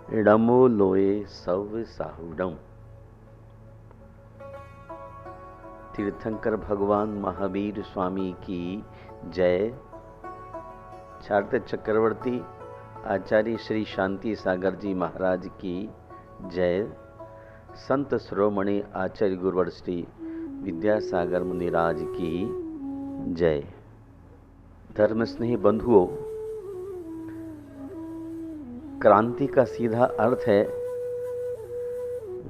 इडमो लोए सव साहुडम। तीर्थंकर भगवान महावीर स्वामी की जय। छात्र चक्रवर्ती आचार्य श्री शांति सागर जी महाराज की जय। संत शिरोमणि आचार्य गुरुवर श्री विद्यासागर मुनिराज की जय। धर्म स्नेही बंधुओं, क्रांति का सीधा अर्थ है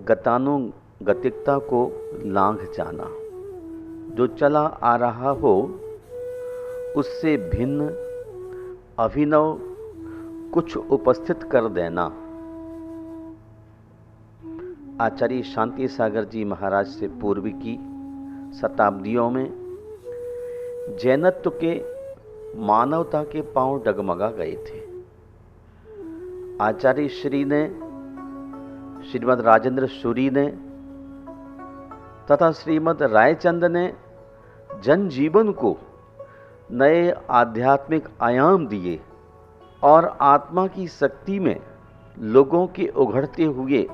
गतानुगतिकता को लांघ जाना। जो चला आ रहा हो उससे भिन्न अभिनव कुछ उपस्थित कर देना। आचार्य शांति सागर जी महाराज से पूर्व की शताब्दियों में जैनत्व के मानवता के पांव डगमगा गए थे। आचार्य श्री ने, श्रीमद् राजेंद्र सूरी ने तथा श्रीमद् रायचंद ने जनजीवन को नए आध्यात्मिक आयाम दिए और आत्मा की शक्ति में लोगों के उघड़ते हुए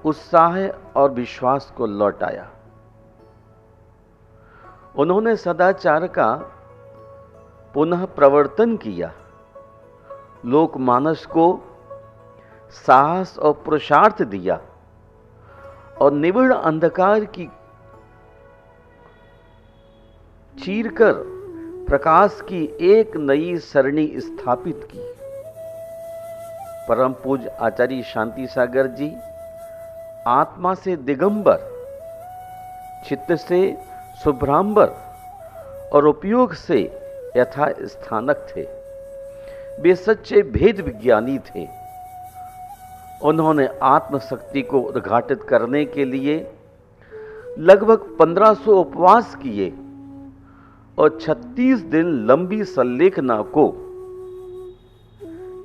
उत्साह और विश्वास को लौटाया। उन्होंने सदाचार का पुनः प्रवर्तन किया, लोकमानस को साहस और पुरुषार्थ दिया और निविड़ अंधकार की चीरकर प्रकाश की एक नई सरणी स्थापित की। परम पूज्य आचार्य शांति सागर जी आत्मा से दिगंबर, चित्त से शुभ्रांबर और उपयोग से यथा स्थानक थे। वे सच्चे भेद विज्ञानी थे। उन्होंने आत्मशक्ति को उद्घाटित करने के लिए लगभग 1500 उपवास किए और 36 दिन लंबी संलेखना को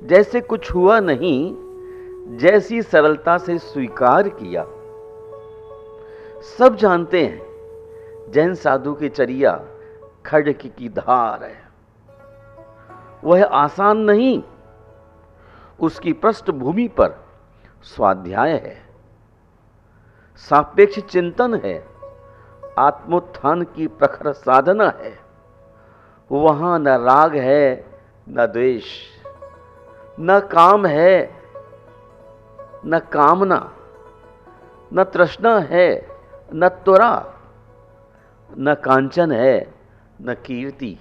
जैसे कुछ हुआ नहीं जैसी सरलता से स्वीकार किया। सब जानते हैं जैन साधु की चर्या खड्ग की धार है। वह आसान नहीं, उसकी पृष्ठभूमि पर स्वाध्याय है, सापेक्ष चिंतन है, आत्मोत्थान की प्रखर साधना है। वहां न राग है न द्वेष, न काम है न कामना, न तृष्णा है न त्वरा, न कांचन है न कीर्ति,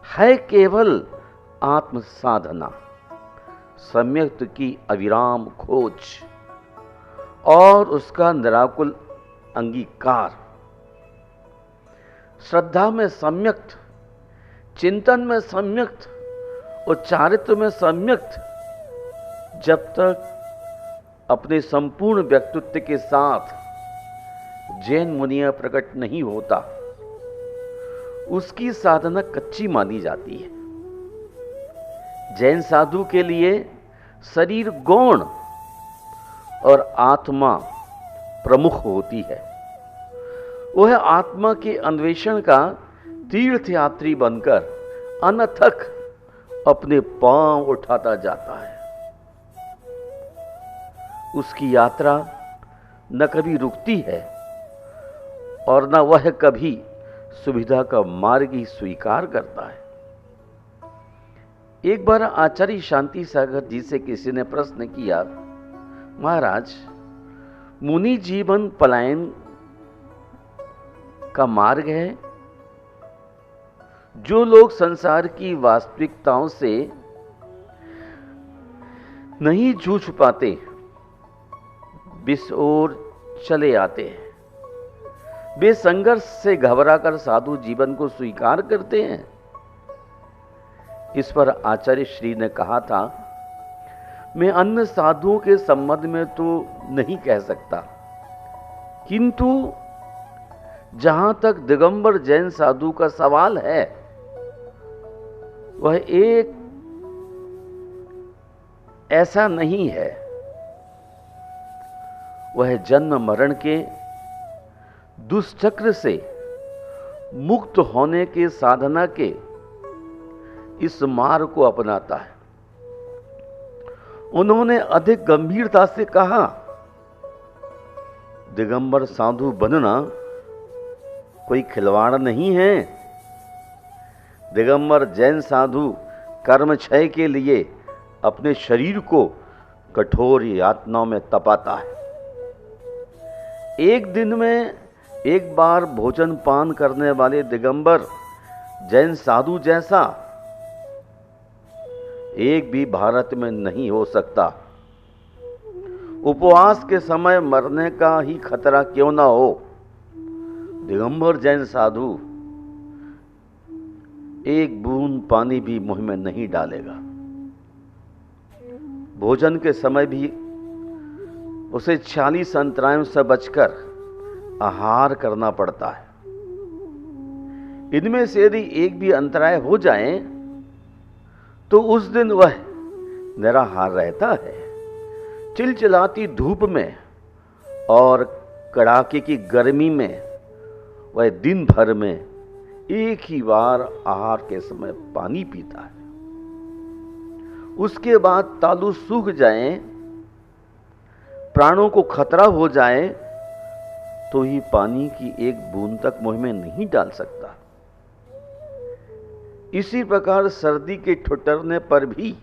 है केवल आत्म साधना, सम्यक्त की अविराम खोज और उसका निराकुल अंगीकार। श्रद्धा में सम्यक्त, चिंतन में सम्यक्त और चारित्र में सम्यक्त जब तक अपने संपूर्ण व्यक्तित्व के साथ जैन मुनिया प्रकट नहीं होता, उसकी साधना कच्ची मानी जाती है। जैन साधु के लिए शरीर गौण और आत्मा प्रमुख होती है। वह आत्मा के अन्वेषण का तीर्थयात्री बनकर अनथक अपने पांव उठाता जाता है। उसकी यात्रा न कभी रुकती है और न वह कभी सुविधा का मार्ग ही स्वीकार करता है। एक बार आचार्य शांति सागर जी से किसी ने प्रश्न किया, महाराज, मुनि जीवन पलायन का मार्ग है। जो लोग संसार की वास्तविकताओं से नहीं जूझ पाते, विष ओर चले आते हैं। वे संघर्ष से घबराकर साधु जीवन को स्वीकार करते हैं। इस पर आचार्य श्री ने कहा था, मैं अन्य साधुओं के संबंध में तो नहीं कह सकता, किंतु जहां तक दिगंबर जैन साधु का सवाल है, वह एक ऐसा नहीं है। वह जन्म मरण के दुष्चक्र से मुक्त होने के साधना के इस मार्ग को अपनाता है उन्होंने अधिक गंभीरता से कहा, दिगंबर साधु बनना कोई खिलवाड़ नहीं है। दिगंबर जैन साधु कर्म क्षय के लिए अपने शरीर को कठोर यातनाओं में तपाता है। एक दिन में एक बार भोजन पान करने वाले दिगंबर जैन साधु जैसा एक भी भारत में नहीं हो सकता। उपवास के समय मरने का ही खतरा क्यों ना हो, दिगंबर जैन साधु एक बूंद पानी भी मुंह में नहीं डालेगा। भोजन के समय भी उसे 40 अंतरायों से बचकर आहार करना पड़ता है। इनमें से यदि एक भी अंतराय हो जाए तो उस दिन वह निराहार रहता है। चिलचिलाती धूप में और कड़ाके की गर्मी में वह दिन भर में एक ही बार आहार के समय पानी पीता है। उसके बाद तालु सूख जाए, प्राणों को खतरा हो जाए तो ही पानी की एक बूंद तक मुंह में नहीं डाल सकता। इसी प्रकार सर्दी के ठुठरने पर भी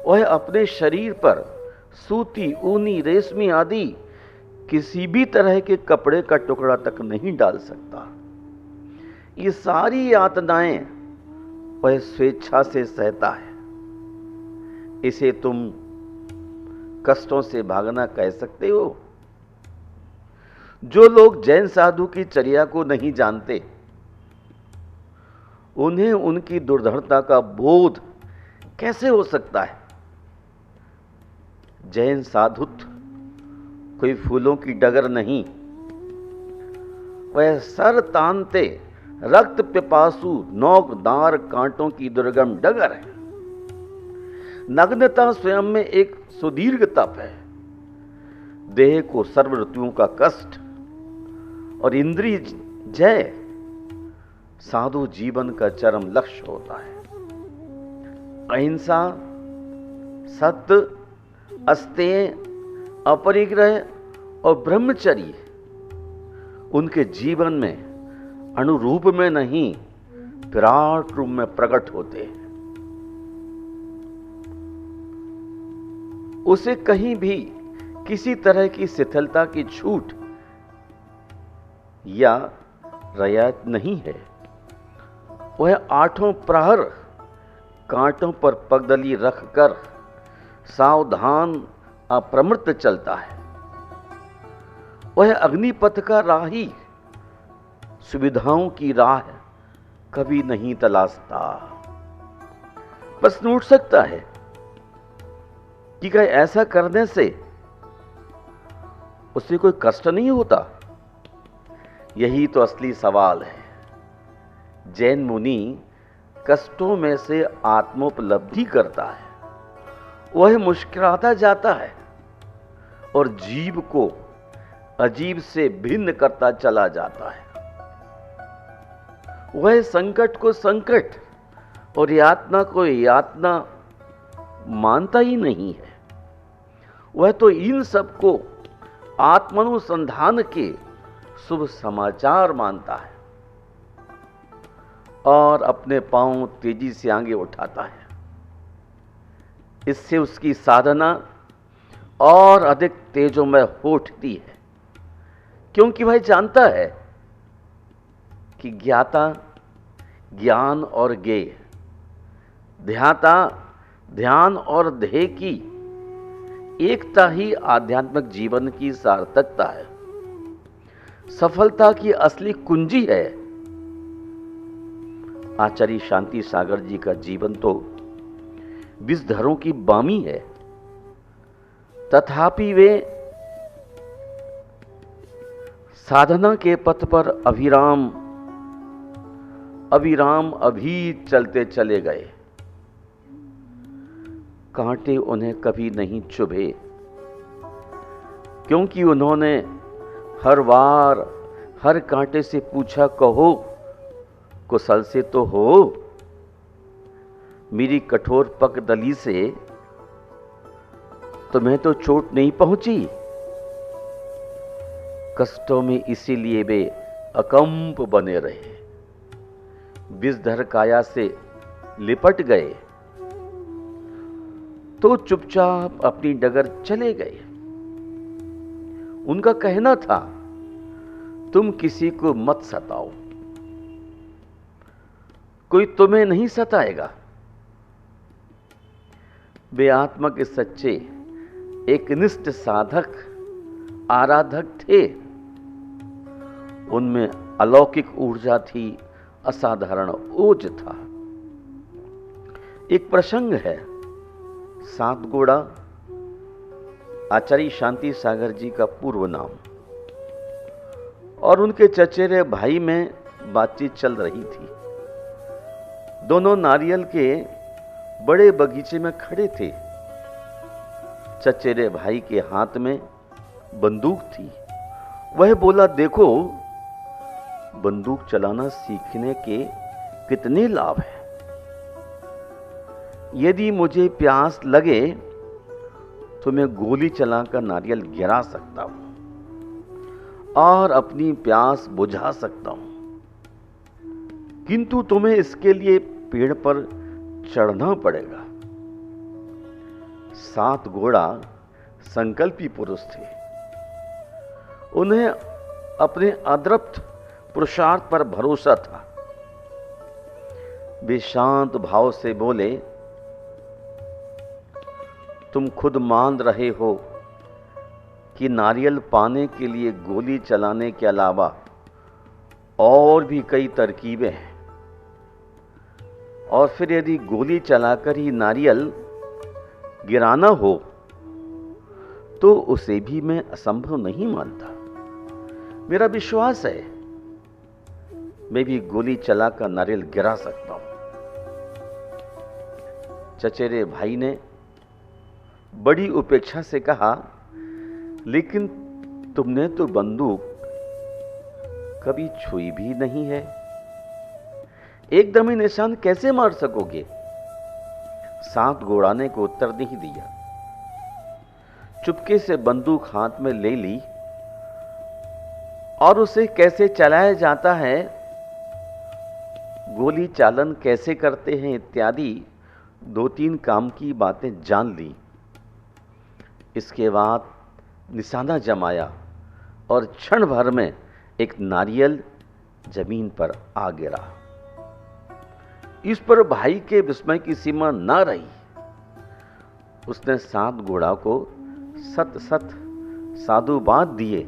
वह अपने शरीर पर सूती, ऊनी, रेशमी आदि किसी भी तरह के कपड़े का टुकड़ा तक नहीं डाल सकता। ये सारी यातनाएं वह स्वेच्छा से सहता है। इसे तुम कष्टों से भागना कह सकते हो? जो लोग जैन साधु की चर्या को नहीं जानते, उन्हें उनकी दुर्धरता का बोध कैसे हो सकता है? जैन साधुत्व कोई फूलों की डगर नहीं, वह सर तानते रक्त पिपासु नोकदार कांटों की दुर्गम डगर है। नग्नता स्वयं में एक सुदीर्घ तप है। देह को सर्व ऋतुओं का कष्ट और इंद्रिय जय साधु जीवन का चरम लक्ष्य होता है। अहिंसा, सत्य, अस्तेय, अपरिग्रह और ब्रह्मचर्य उनके जीवन में अनुरूप में नहीं, विराट रूप में प्रकट होते हैं। उसे कहीं भी किसी तरह की शिथिलता की छूट या रियायत नहीं है। वह आठों प्रहर कांटों पर पगडंडी रखकर सावधान अप्रमत्त चलता है। वह अग्निपथ का राही सुविधाओं की राह कभी नहीं तलाशता। प्रश्न उठ सकता है कि क्या ऐसा करने से उसे कोई कष्ट नहीं होता? यही तो असली सवाल है। जैन मुनि कष्टों में से आत्मोपलब्धि करता है। वह मुस्कुराता जाता है और जीव को अजीब से भिन्न करता चला जाता है। वह संकट को संकट और यातना को यातना मानता ही नहीं है। वह तो इन सबको आत्मानुसंधान के शुभ समाचार मानता है और अपने पांव तेजी से आगे उठाता है। इससे उसकी साधना और अधिक तेजोमय हो उठती है, क्योंकि वह जानता है कि ज्ञाता ज्ञान और ज्ञेय, ध्याता ध्यान और ध्येय की एकता ही आध्यात्मिक जीवन की सार्थकता है, सफलता की असली कुंजी है। आचार्य शांति सागर जी का जीवन तो विषधरों की बामी है, तथापि वे साधना के पथ पर अविराम अभी चलते चले गए। कांटे उन्हें कभी नहीं चुभे, क्योंकि उन्होंने हर बार हर कांटे से पूछा, कहो कुशल से तो हो? मेरी कठोर पगडंडी से तुम्हें तो चोट नहीं पहुंची। कष्टों में इसीलिए वे अकंप बने रहे, विषधर काया से लिपट गए तो चुपचाप अपनी डगर चले गए। उनका कहना था, तुम किसी को मत सताओ, कोई तुम्हें नहीं सताएगा। वे आत्मा के सच्चे एकनिष्ठ साधक आराधक थे। उनमें अलौकिक ऊर्जा थी, असाधारण ओज था। एक प्रसंग है, सातगोड़ा आचार्य शांति सागर जी का पूर्व नाम, और उनके चचेरे भाई में बातचीत चल रही थी। दोनों नारियल के बड़े बगीचे में खड़े थे। चचेरे भाई के हाथ में बंदूक थी। वह बोला, देखो, बंदूक चलाना सीखने के कितने लाभ हैं। यदि मुझे प्यास लगे तो मैं गोली चलाकर नारियल गिरा सकता हूं और अपनी प्यास बुझा सकता हूं, किंतु तुम्हें इसके लिए पेड़ पर चढ़ना पड़ेगा। सातगोड़ा संकल्पी पुरुष थे। उन्हें अपने अदृप्त पुरुषार्थ पर भरोसा था। वे शांत भाव से बोले, तुम खुद मान रहे हो कि नारियल पाने के लिए गोली चलाने के अलावा और भी कई तरकीबें हैं, और फिर यदि गोली चलाकर ही नारियल गिराना हो तो उसे भी मैं असंभव नहीं मानता। मेरा विश्वास है मैं भी गोली चलाकर नारियल गिरा सकता हूं। चचेरे भाई ने बड़ी उपेक्षा से कहा, लेकिन तुमने तो बंदूक कभी छुई भी नहीं है, एकदम ही निशान कैसे मार सकोगे? सातगोड़ा ने को उत्तर नहीं दिया। चुपके से बंदूक हाथ में ले ली और उसे कैसे चलाया जाता है, गोली चालन कैसे करते हैं इत्यादि 2-3 काम की बातें जान ली। इसके बाद निशाना जमाया और क्षण भर में एक नारियल जमीन पर आ गिरा। इस पर भाई के विस्मय की सीमा ना रही। उसने सातगोड़ा को सत सत साधुवाद दिए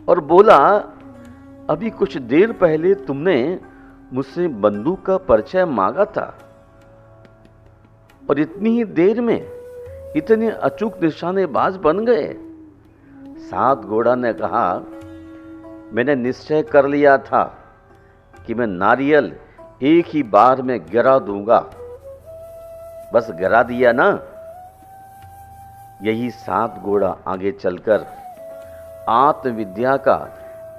और बोला, अभी कुछ देर पहले तुमने मुझसे बंदूक का परिचय मांगा था और इतनी ही देर में इतने अचूक निशानेबाज बन गए। सातगोड़ा ने कहा, मैंने निश्चय कर लिया था कि मैं नारियल एक ही बार में गिरा दूंगा। बस गिरा दिया ना। यही सातगोड़ा आगे चलकर आत्मविद्या का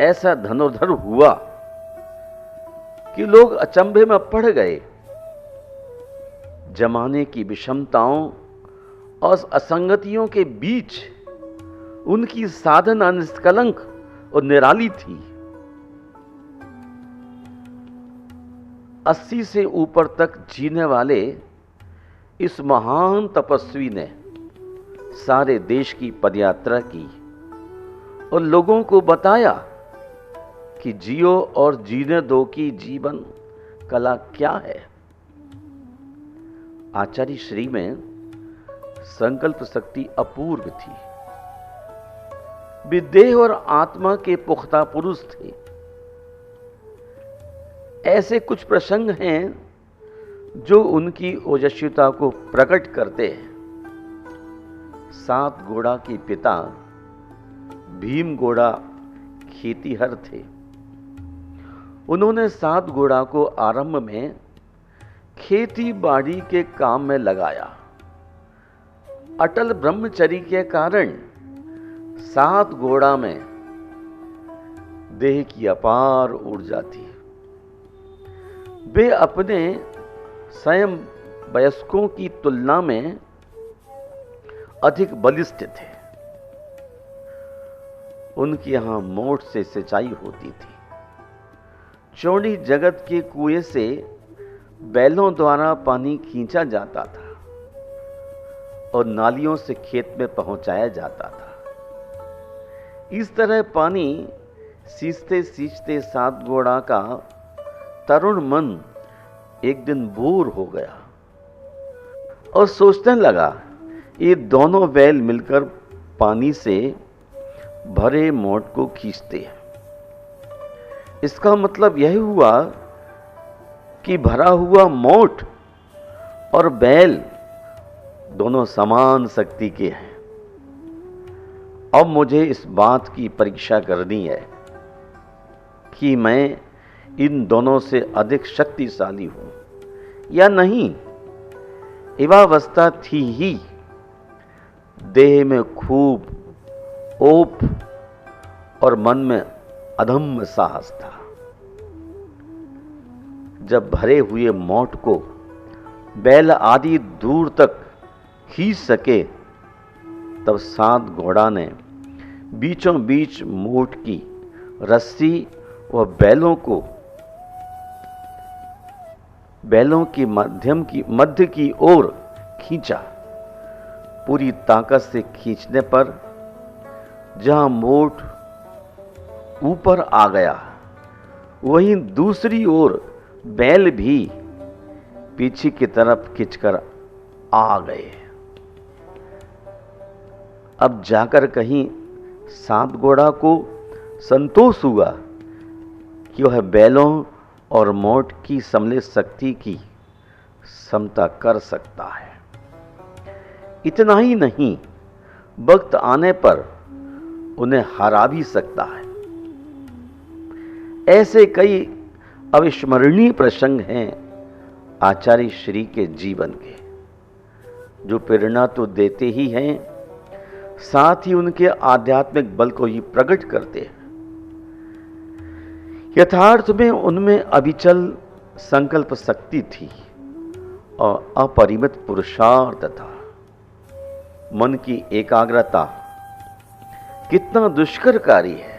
ऐसा धनुर्धर हुआ कि लोग अचंभे में पड़ गए। जमाने की विषमताओं और असंगतियों के बीच उनकी साधना निष्कलंक और निराली थी। 80 से ऊपर तक जीने वाले इस महान तपस्वी ने सारे देश की पदयात्रा की और लोगों को बताया कि जियो और जीने दो की जीवन कला क्या है। आचार्य श्री में संकल्प शक्ति अपूर्व थी। वे देह और आत्मा के पुख्ता पुरुष थे। ऐसे कुछ प्रसंग हैं जो उनकी ओजस्विता को प्रकट करते हैं। सातगोड़ा के पिता भीमगोड़ा खेतीहर थे। उन्होंने सातगोड़ा को आरंभ में खेती बाड़ी के काम में लगाया। अटल ब्रह्मचर्य के कारण सातगोड़ा में देह की अपार ऊर्जा थी। वे अपने स्वयं वयस्कों की तुलना में अधिक बलिष्ठ थे। उनके यहां मोट से सिंचाई होती थी। चौड़ी जगत के कुएं से बैलों द्वारा पानी खींचा जाता था और नालियों से खेत में पहुंचाया जाता था। इस तरह पानी सींचते सींचते सात घोड़ा का तरुण मन एक दिन बोर हो गया और सोचने लगा, ये दोनों बैल मिलकर पानी से भरे मोट को खींचते हैं। इसका मतलब यह हुआ कि भरा हुआ मोट और बैल दोनों समान शक्ति के हैं। अब मुझे इस बात की परीक्षा करनी है कि मैं इन दोनों से अधिक शक्तिशाली हूं या नहीं। युवावस्था थी ही, देह में खूब ओप और मन में अदम्य साहस था। जब भरे हुए मोट को बैल आदि दूर तक खींच सके, तब सात घोड़ा ने बीचों बीच मोट की रस्सी व बैलों की मध्य की ओर खींचा। पूरी ताकत से खींचने पर जहां मोट ऊपर आ गया, वहीं दूसरी ओर बैल भी पीछे की तरफ खिंचकर आ गए। अब जाकर कहीं सात घोड़ा को संतोष हुआ कि वह बैलों और मोट की सम्मिलित शक्ति की समता कर सकता है। इतना ही नहीं, वक्त आने पर उन्हें हरा भी सकता है। ऐसे कई अविस्मरणीय प्रसंग हैं आचार्य श्री के जीवन के, जो प्रेरणा तो देते ही हैं, साथ ही उनके आध्यात्मिक बल को ही प्रकट करते हैं। यथार्थ में उनमें अविचल संकल्प शक्ति थी और अपरिमित पुरुषार्थ था। मन की एकाग्रता कितना दुष्कर कार्य है,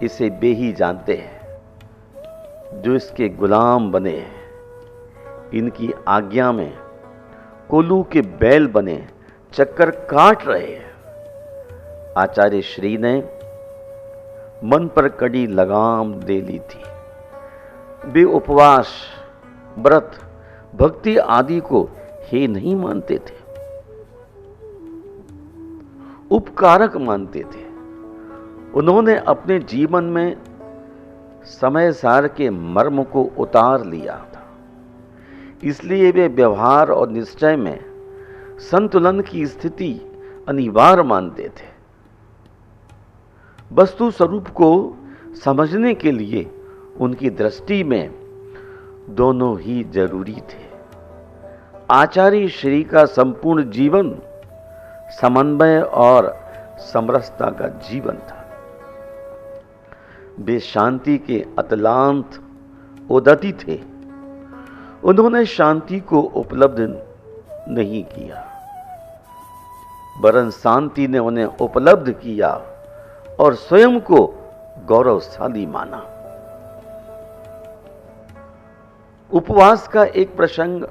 इसे वे ही जानते हैं जो इसके गुलाम बने हैं। इनकी आज्ञा में कोल्हू के बैल बने चक्कर काट रहे हैं। आचार्य श्री ने मन पर कड़ी लगाम दे ली थी। वे उपवास, व्रत, भक्ति आदि को हे नहीं मानते थे, उपकारक मानते थे। उन्होंने अपने जीवन में समय सार के मर्म को उतार लिया था। इसलिए वे व्यवहार और निश्चय में संतुलन की स्थिति अनिवार्य मानते थे। वस्तु स्वरूप को समझने के लिए उनकी दृष्टि में दोनों ही जरूरी थे। आचार्य श्री का संपूर्ण जीवन समन्वय और समरसता का जीवन था। वे शांति के अतलांत उदती थे। उन्होंने शांति को उपलब्ध नहीं किया, वरन शांति ने उन्हें उपलब्ध किया और स्वयं को गौरवशाली माना। उपवास का एक प्रसंग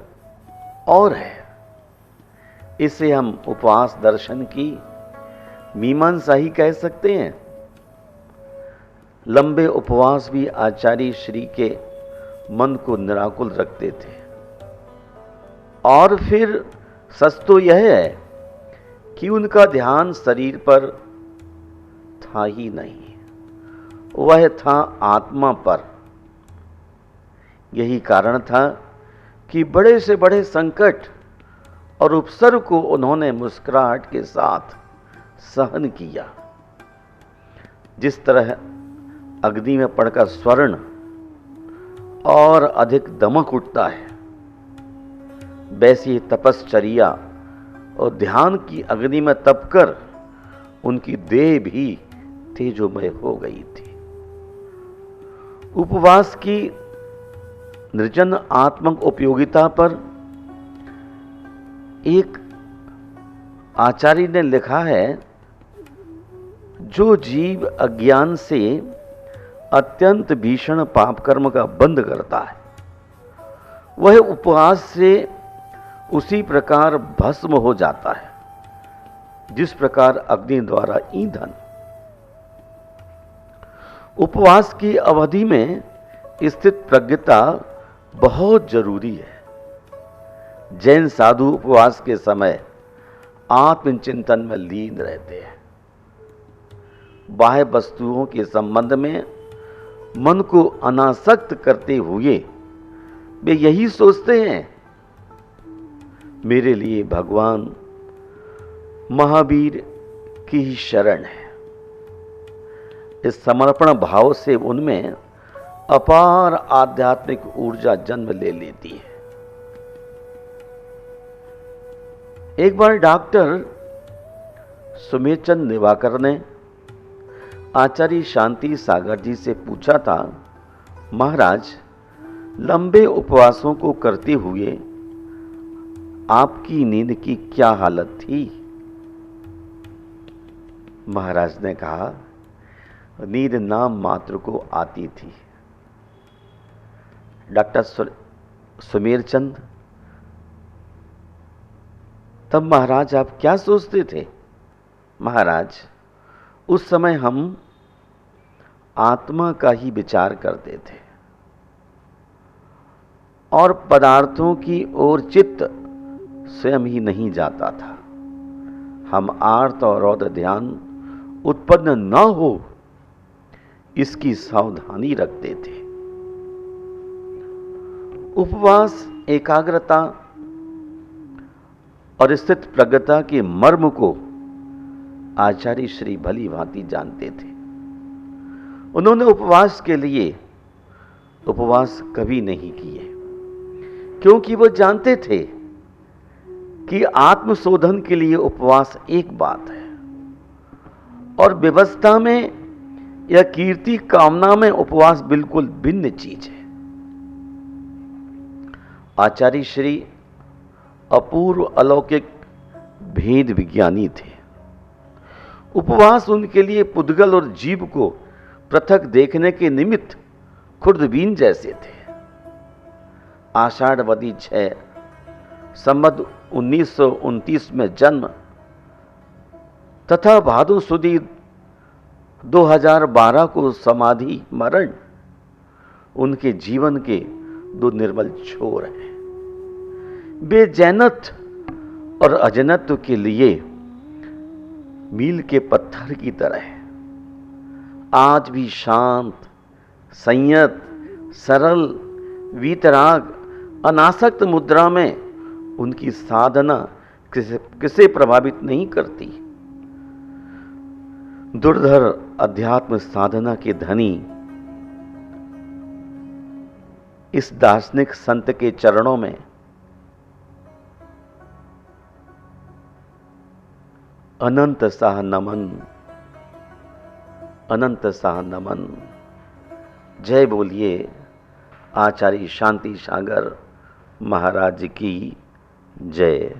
और है। इसे हम उपवास दर्शन की मीमांसा ही कह सकते हैं। लंबे उपवास भी आचार्य श्री के मन को निराकुल रखते थे। और फिर सच तो यह है कि उनका ध्यान शरीर पर था ही नहीं, वह था आत्मा पर। यही कारण था कि बड़े से बड़े संकट और उपसर्ग को उन्होंने मुस्कुराहट के साथ सहन किया। जिस तरह अग्नि में पड़कर स्वर्ण और अधिक दमक उठता है, वैसी तपश्चर्या और ध्यान की अग्नि में तपकर उनकी देह भी तेजोमय हो गई थी। उपवास की निर्जन आत्मक उपयोगिता पर एक आचार्य ने लिखा है, जो जीव अज्ञान से अत्यंत भीषण पाप कर्म का बंध करता है, वह उपवास से उसी प्रकार भस्म हो जाता है जिस प्रकार अग्नि द्वारा ईंधन। उपवास की अवधि में स्थित प्रज्ञता बहुत जरूरी है। जैन साधु उपवास के समय आत्मचिंतन में लीन रहते हैं। बाह्य वस्तुओं के संबंध में मन को अनासक्त करते हुए वे यही सोचते हैं, मेरे लिए भगवान महावीर की ही शरण है। इस समर्पण भाव से उनमें अपार आध्यात्मिक ऊर्जा जन्म ले लेती है। एक बार डॉक्टर सुमेरचंद दिवाकर ने आचार्य शांति सागर जी से पूछा था, महाराज, लंबे उपवासों को करते हुए आपकी नींद की क्या हालत थी? महाराज ने कहा, नींद नाम मात्र को आती थी। डॉक्टर सुमेरचंद, तब महाराज आप क्या सोचते थे? महाराज, उस समय हम आत्मा का ही विचार करते थे और पदार्थों की ओर चित्त स्वयं ही नहीं जाता था। हम आर्त और रौद्र ध्यान उत्पन्न न हो इसकी सावधानी रखते थे। उपवास एकाग्रता और स्थित प्रज्ञता के मर्म को आचार्य श्री भली भांति जानते थे। उन्होंने उपवास के लिए उपवास कभी नहीं किए, क्योंकि वो जानते थे कि आत्मशोधन के लिए उपवास एक बात है और व्यवस्था में या कीर्ति कामना में उपवास बिल्कुल भिन्न चीज है। आचार्य श्री अपूर्व अलौकिक भेद विज्ञानी थे। उपवास उनके लिए पुद्गल और जीव को पृथक देखने के निमित्त खुर्दबीन जैसे थे। आषाढ़वदी 6 संवत 1929 में जन्म तथा भादो सुदी 2012 को समाधि मरण उनके जीवन के दो निर्मल छोर हैं। वे जैनत्व और अजनत्व के लिए मील के पत्थर की तरह आज भी शांत, संयत, सरल, वीतराग, अनासक्त मुद्रा में उनकी साधना किसे प्रभावित नहीं करती। दुर्धर अध्यात्म साधना के धनी इस दार्शनिक संत के चरणों में अनंत साह नमन, अनंत साह नमन। जय बोलिए आचार्य शांति सागर महाराज की जय।